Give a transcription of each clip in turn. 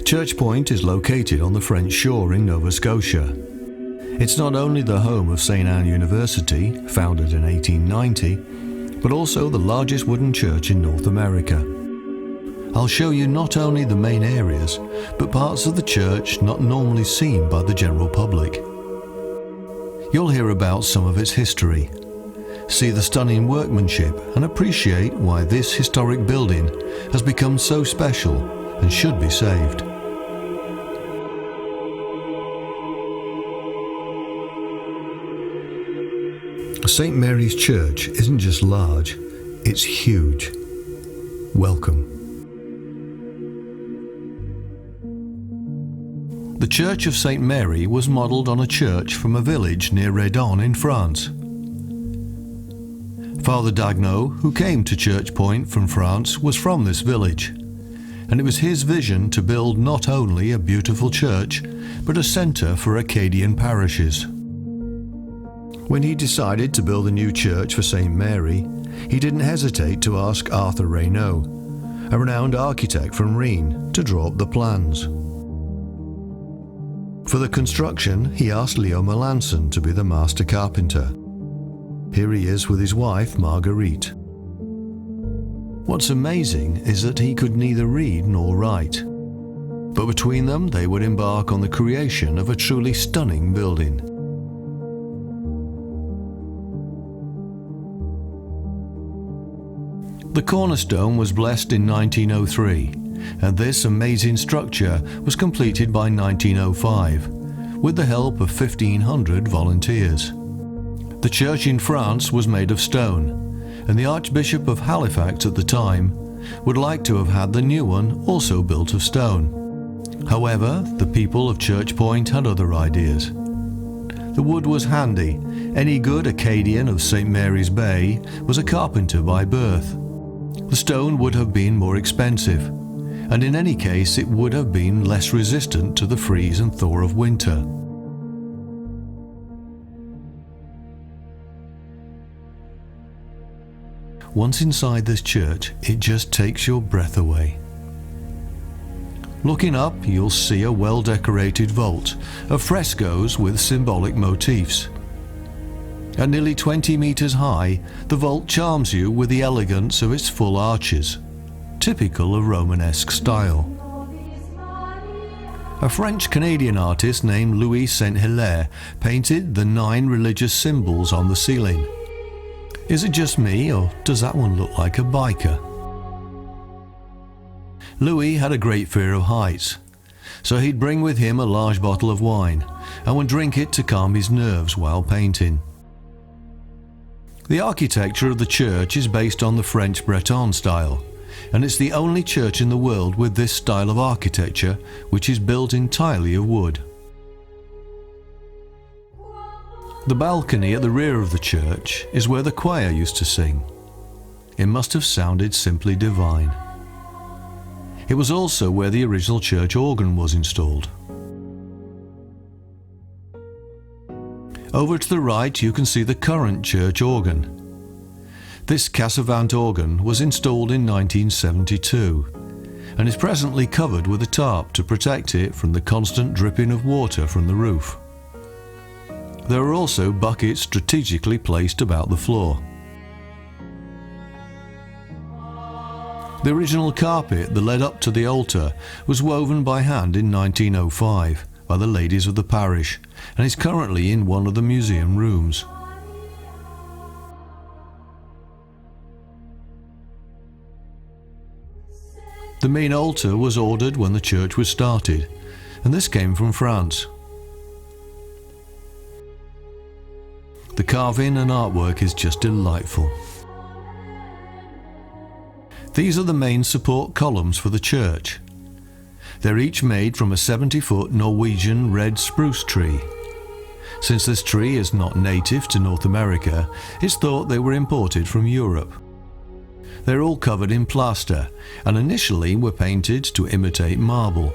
Church Point is located on the French shore in Nova Scotia. It's not only the home of St. Anne University, founded in 1890, but also the largest wooden church in North America. I'll show you not only the main areas, but parts of the church not normally seen by the general public. You'll hear about some of its history, see the stunning workmanship, and appreciate why this historic building has become so special and should be saved. St. Mary's Church isn't just large, it's huge. Welcome. The Church of St. Mary was modelled on a church from a village near Redon in France. Father Daguenot, who came to Church Point from France, was from this village, and it was his vision to build not only a beautiful church, but a centre for Acadian parishes. When he decided to build a new church for St. Mary, he didn't hesitate to ask Arthur Reynaud, a renowned architect from Rennes, to draw up the plans. For the construction, he asked Leo Melanson to be the master carpenter. Here he is with his wife, Marguerite. What's amazing is that he could neither read nor write, but between them they would embark on the creation of a truly stunning building. The cornerstone was blessed in 1903, and this amazing structure was completed by 1905, with the help of 1,500 volunteers. The church in France was made of stone, and the Archbishop of Halifax at the time would like to have had the new one also built of stone. However, the people of Church Point had other ideas. The wood was handy. Any good Acadian of St. Mary's Bay was a carpenter by birth. The stone would have been more expensive, and in any case it would have been less resistant to the freeze and thaw of winter. Once inside this church, it just takes your breath away. Looking up, you'll see a well-decorated vault of frescoes with symbolic motifs. At nearly 20 meters high, the vault charms you with the elegance of its full arches, typical of Romanesque style. A French-Canadian artist named Louis Saint-Hilaire painted the 9 religious symbols on the ceiling. Is it just me, or does that one look like a biker? Louis had a great fear of heights, so he'd bring with him a large bottle of wine and would drink it to calm his nerves while painting. The architecture of the church is based on the French Breton style, and it's the only church in the world with this style of architecture, which is built entirely of wood. The balcony at the rear of the church is where the choir used to sing. It must have sounded simply divine. It was also where the original church organ was installed. Over to the right you can see the current church organ. This Cassavant organ was installed in 1972 and is presently covered with a tarp to protect it from the constant dripping of water from the roof. There are also buckets strategically placed about the floor. The original carpet that led up to the altar was woven by hand in 1905 by the ladies of the parish and is currently in one of the museum rooms. The main altar was ordered when the church was started, and this came from France. The carving and artwork is just delightful. These are the main support columns for the church. They're each made from a 70-foot Norwegian red spruce tree. Since this tree is not native to North America, it's thought they were imported from Europe. They're all covered in plaster and initially were painted to imitate marble.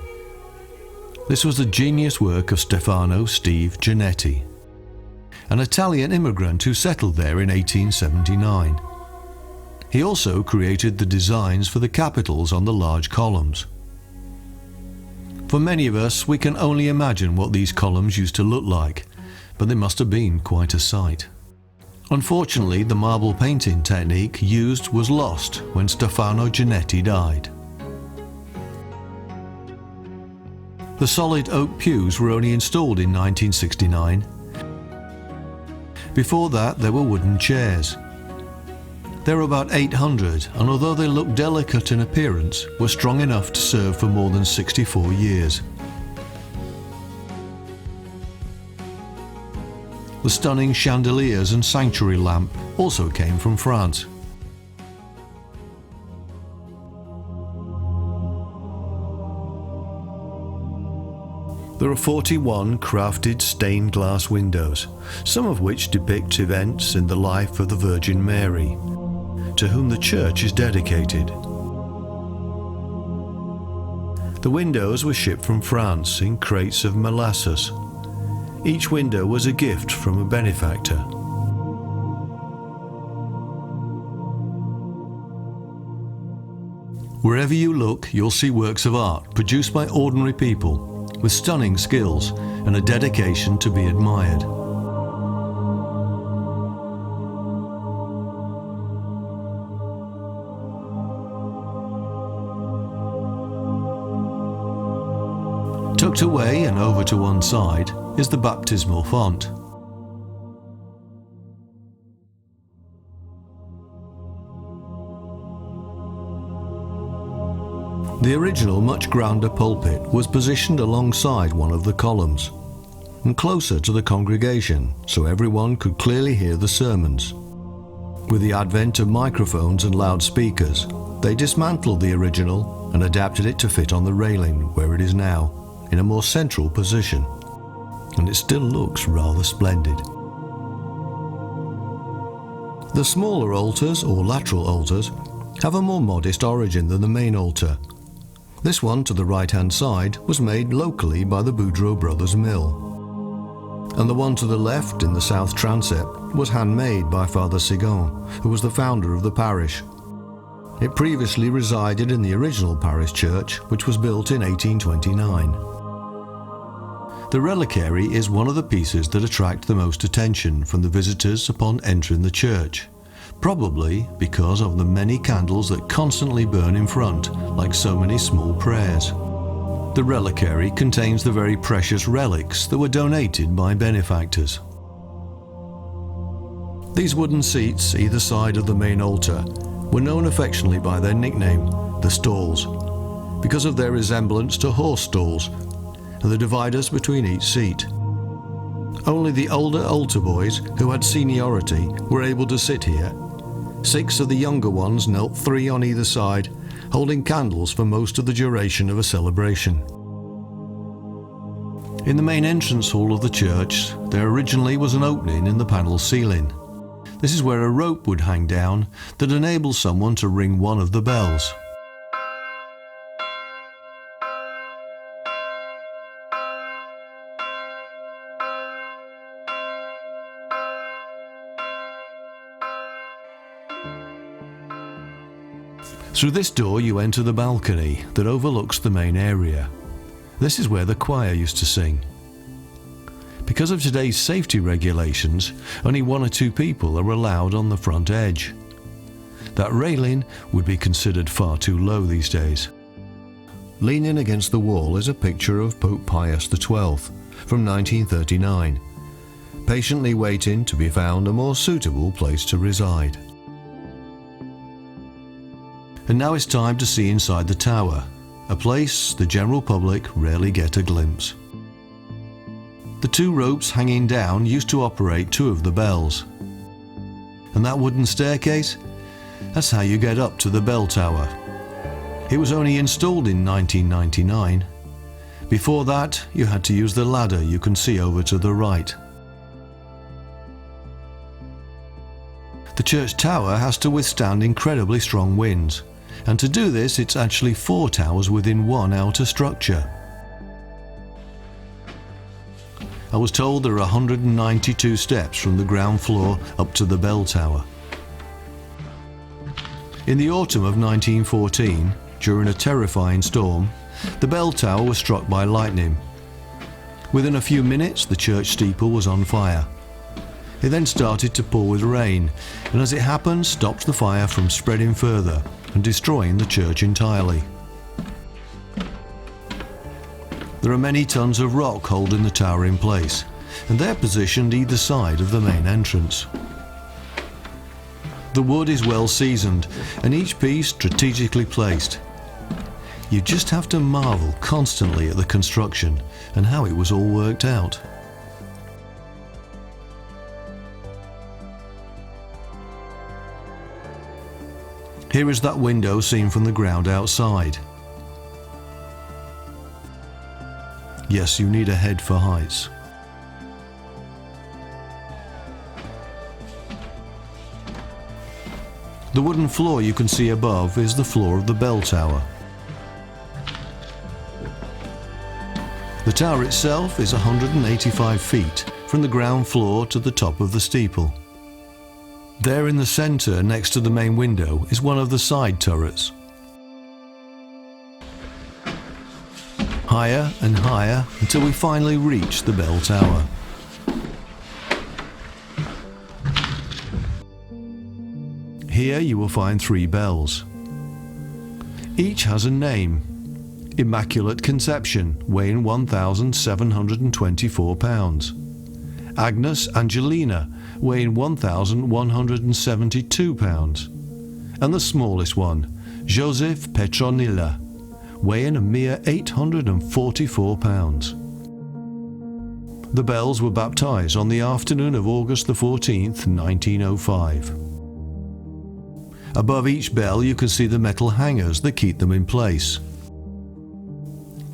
This was the genius work of Stefano Steve Giannetti, an Italian immigrant who settled there in 1879. He also created the designs for the capitals on the large columns. For many of us, we can only imagine what these columns used to look like, but they must have been quite a sight. Unfortunately, the marble painting technique used was lost when Stefano Giannetti died. The solid oak pews were only installed in 1969. Before that, there were wooden chairs. There were about 800, and although they looked delicate in appearance, were strong enough to serve for more than 64 years. The stunning chandeliers and sanctuary lamp also came from France. There are 41 crafted stained glass windows, some of which depict events in the life of the Virgin Mary, to whom the church is dedicated. The windows were shipped from France in crates of molasses. Each window was a gift from a benefactor. Wherever you look, you'll see works of art produced by ordinary people with stunning skills and a dedication to be admired. Tucked away and over to one side is the baptismal font. The original, much grander pulpit was positioned alongside one of the columns and closer to the congregation so everyone could clearly hear the sermons. With the advent of microphones and loudspeakers, they dismantled the original and adapted it to fit on the railing where it is now, in a more central position, and it still looks rather splendid. The smaller altars, or lateral altars, have a more modest origin than the main altar. This one to the right-hand side was made locally by the Boudreau Brothers Mill, and the one to the left in the south transept was handmade by Father Sigon, who was the founder of the parish. It previously resided in the original parish church, which was built in 1829. The reliquary is one of the pieces that attract the most attention from the visitors upon entering the church, probably because of the many candles that constantly burn in front, like so many small prayers. The reliquary contains the very precious relics that were donated by benefactors. These wooden seats either side of the main altar were known affectionately by their nickname, the stalls, because of their resemblance to horse stalls and the dividers between each seat. Only the older altar boys who had seniority were able to sit here. 6 of the younger ones knelt 3 on either side, holding candles for most of the duration of a celebration. In the main entrance hall of the church, there originally was an opening in the panel ceiling. This is where a rope would hang down that enabled someone to ring one of the bells. Through this door you enter the balcony that overlooks the main area. This is where the choir used to sing. Because of today's safety regulations, only 1 or 2 people are allowed on the front edge. That railing would be considered far too low these days. Leaning against the wall is a picture of Pope Pius XII from 1939, patiently waiting to be found a more suitable place to reside. And now it's time to see inside the tower, a place the general public rarely get a glimpse. The 2 ropes hanging down used to operate 2 of the bells. And that wooden staircase? That's how you get up to the bell tower. It was only installed in 1999. Before that, you had to use the ladder you can see over to the right. The church tower has to withstand incredibly strong winds. And to do this, it's actually 4 towers within one outer structure. I was told there are 192 steps from the ground floor up to the bell tower. In the autumn of 1914, during a terrifying storm, the bell tower was struck by lightning. Within a few minutes, the church steeple was on fire. It then started to pour with rain, and as it happened, stopped the fire from spreading further and destroying the church entirely. There are many tons of rock holding the tower in place, and they're positioned either side of the main entrance. The wood is well seasoned, and each piece strategically placed. You just have to marvel constantly at the construction and how it was all worked out. Here is that window seen from the ground outside. Yes, you need a head for heights. The wooden floor you can see above is the floor of the bell tower. The tower itself is 185 feet from the ground floor to the top of the steeple. There in the centre, next to the main window, is one of the side turrets. Higher and higher until we finally reach the bell tower. Here you will find 3 bells. Each has a name. Immaculate Conception, weighing 1,724 pounds. Agnes Angelina, weighing 1,172 pounds. And the smallest one, Joseph Petronilla, weighing a mere 844 pounds. The bells were baptized on the afternoon of August the 14th, 1905. Above each bell you can see the metal hangers that keep them in place.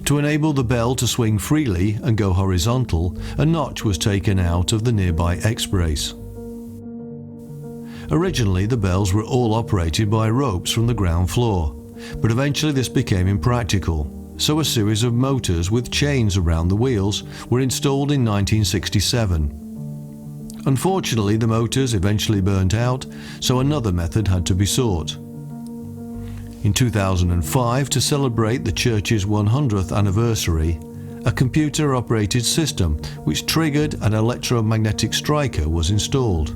To enable the bell to swing freely and go horizontal, a notch was taken out of the nearby X-brace. Originally, the bells were all operated by ropes from the ground floor, but eventually this became impractical, so a series of motors with chains around the wheels were installed in 1967. Unfortunately, the motors eventually burnt out, so another method had to be sought. In 2005, to celebrate the church's 100th anniversary, a computer-operated system which triggered an electromagnetic striker was installed.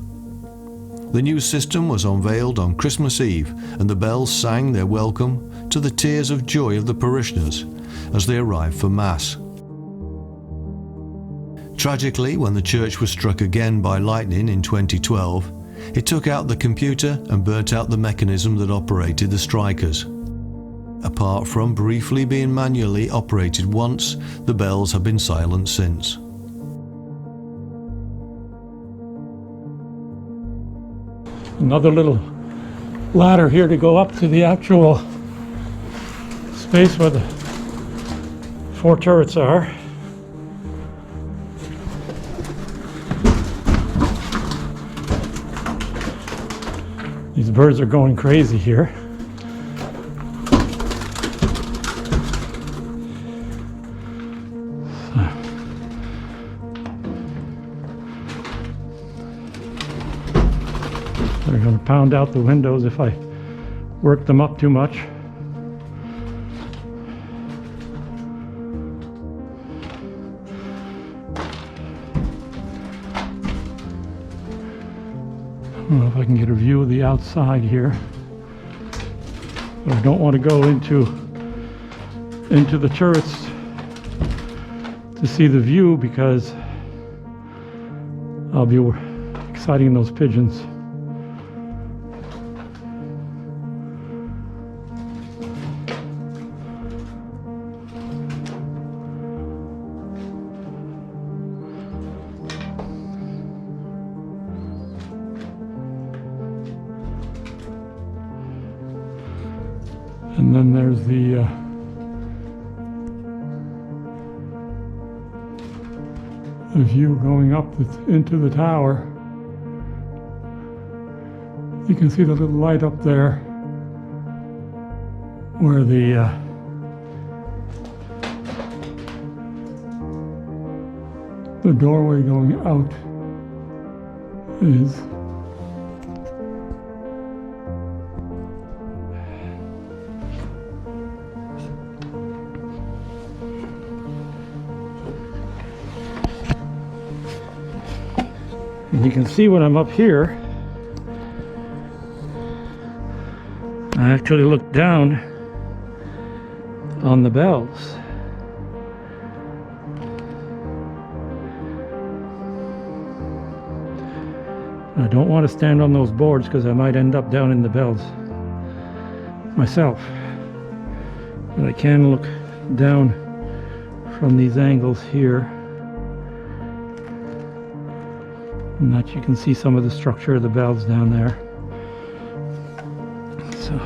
The new system was unveiled on Christmas Eve, and the bells sang their welcome to the tears of joy of the parishioners as they arrived for Mass. Tragically, when the church was struck again by lightning in 2012, it took out the computer and burnt out the mechanism that operated the strikers. Apart from briefly being manually operated once, the bells have been silent since. Another little ladder here to go up to the actual space where the 4 turrets are. These birds are going crazy here. They're going to pound out the windows if I work them up too much. I don't know if I can get a view of the outside here, but I don't want to go into the turrets to see the view because I'll be exciting those pigeons. And then there's the view going up into the tower. You can see the little light up there where the doorway going out is. And you can see when I'm up here, I actually look down on the bells. I don't want to stand on those boards because I might end up down in the bells myself. But I can look down from these angles here, and that you can see some of the structure of the bells down there. So,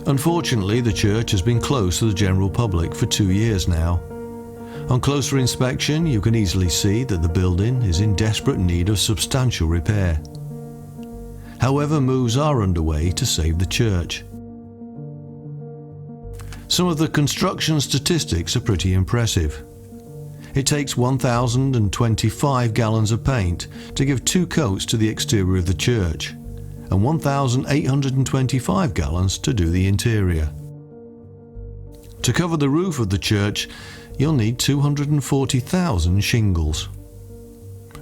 unfortunately, the church has been closed to the general public for 2 years now. On closer inspection, you can easily see that the building is in desperate need of substantial repair. However, moves are underway to save the church. Some of the construction statistics are pretty impressive. It takes 1,025 gallons of paint to give 2 coats to the exterior of the church, and 1,825 gallons to do the interior. To cover the roof of the church, you'll need 240,000 shingles.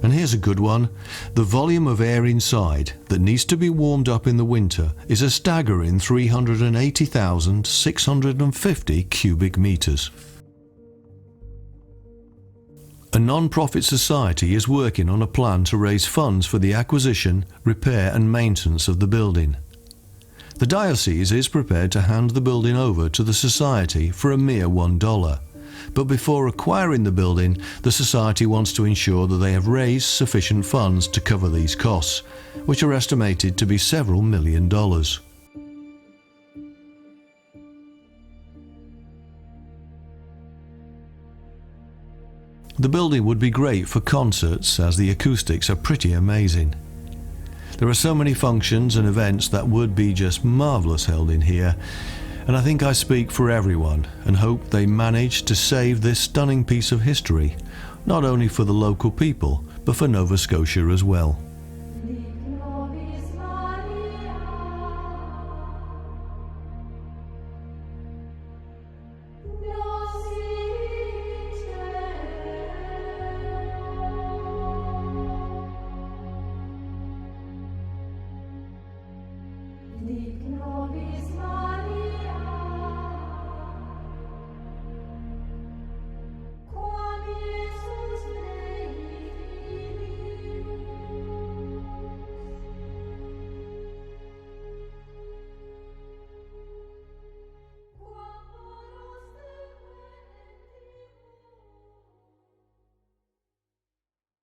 And here's a good one. The volume of air inside that needs to be warmed up in the winter is a staggering 380,650 cubic meters. A non-profit society is working on a plan to raise funds for the acquisition, repair and maintenance of the building. The diocese is prepared to hand the building over to the society for a mere $1. But before acquiring the building, the society wants to ensure that they have raised sufficient funds to cover these costs, which are estimated to be several $1,000,000. The building would be great for concerts, as the acoustics are pretty amazing. There are so many functions and events that would be just marvellous held in here, and I think I speak for everyone and hope they manage to save this stunning piece of history, not only for the local people, but for Nova Scotia as well.